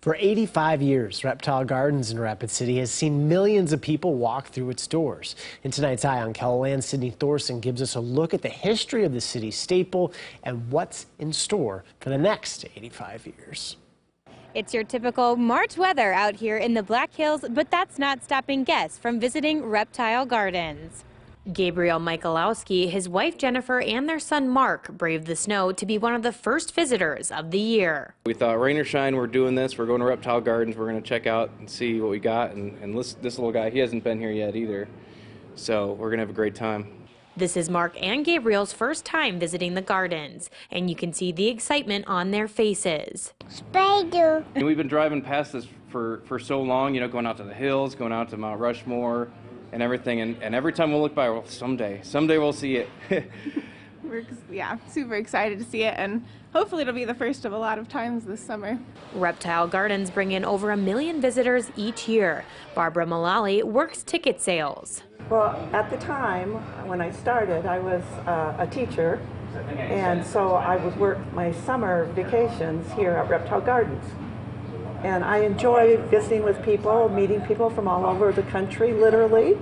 For 85 years, Reptile Gardens in Rapid City has seen millions of people walk through its doors. In tonight's Eye on Keloland, Sydney Thorson gives us a look at the history of the city's staple and what's in store for the next 85 years. It's your typical March weather out here in the Black Hills, but that's not stopping guests from visiting Reptile Gardens. Gabriel Michalowski, his wife Jennifer, and their son Mark braved the snow to be one of the first visitors of the year. We thought, rain or shine, we're doing this. We're going to Reptile Gardens. We're going to check out and see what we got. And this little guy, he hasn't been here yet either. So we're going to have a great time. This is Mark and Gabriel's first time visiting the gardens, and you can see the excitement on their faces. Spider. And we've been driving past this for so long, you know, going out to the hills, going out to Mount Rushmore and everything. And every time we'll look by, well, someday we'll see it. We're super excited to see it, and hopefully it'll be the first of a lot of times this summer. Reptile Gardens bring in over 1 million visitors each year. Barbara Mullally works ticket sales. Well, at the time when I started, I was a teacher, and so I would work my summer vacations here at Reptile Gardens. And I enjoy visiting with people, meeting people from all over the country, literally.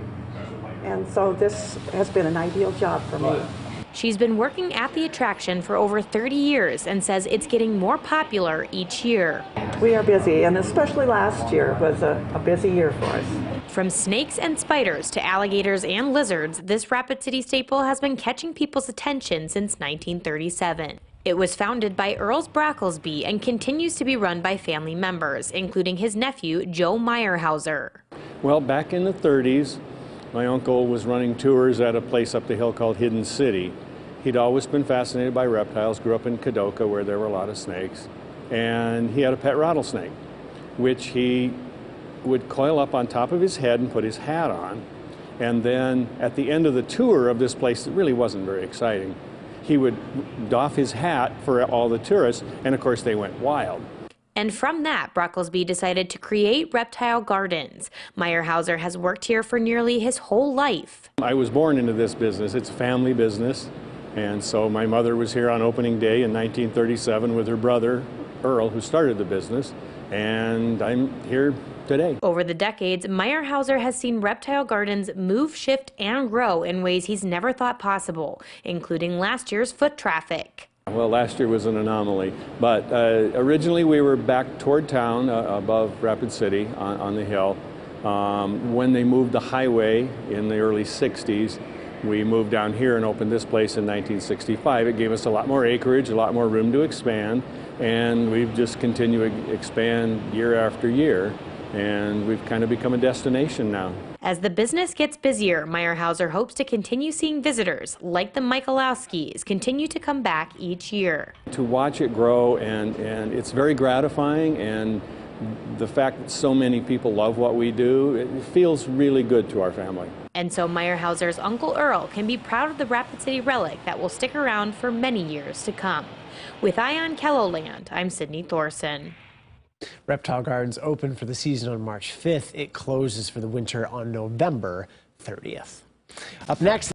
And so this has been an ideal job for me. She's been working at the attraction for over 30 years and says it's getting more popular each year. We are busy, and especially last year was a busy year for us. From snakes and spiders to alligators and lizards, this Rapid City staple has been catching people's attention since 1937. It was founded by Earl Bracklesby and continues to be run by family members, including his nephew, Joe Meyerhauser. Well, back in the 30s, my uncle was running tours at a place up the hill called Hidden City. He'd always been fascinated by reptiles, grew up in Kadoka where there were a lot of snakes, and he had a pet rattlesnake, which he would coil up on top of his head and put his hat on. And then at the end of the tour of this place, it really wasn't very exciting, he would doff his hat for all the tourists, and of course they went wild. And from that, Bracklesby decided to create Reptile Gardens. Meyerhauser has worked here for nearly his whole life. I was born into this business. It's a family business. And so my mother was here on opening day in 1937 with her brother, Earl, who started the business. And I'm here today. Over the decades, Meyerhauser has seen Reptile Gardens move, shift, and grow in ways he's never thought possible, including last year's foot traffic. Well, last year was an anomaly, but originally we were back toward town above Rapid City on the hill. When they moved the highway in the early 60s, we moved down here and opened this place in 1965. It gave us a lot more acreage, a lot more room to expand, and we've just continued to expand year after year, and we've kind of become a destination now. As the business gets busier, Meyerhauser hopes to continue seeing visitors like the Michalowskis continue to come back each year. To watch it grow, and it's very gratifying, and the fact that so many people love what we do, it feels really good to our family. And so Meyerhauser's Uncle Earl can be proud of the Rapid City relic that will stick around for many years to come. With Eye on Keloland, I'm Sydney Thorson. Reptile Gardens opened for the season on March 5th. It closes for the winter on November 30th. Up next.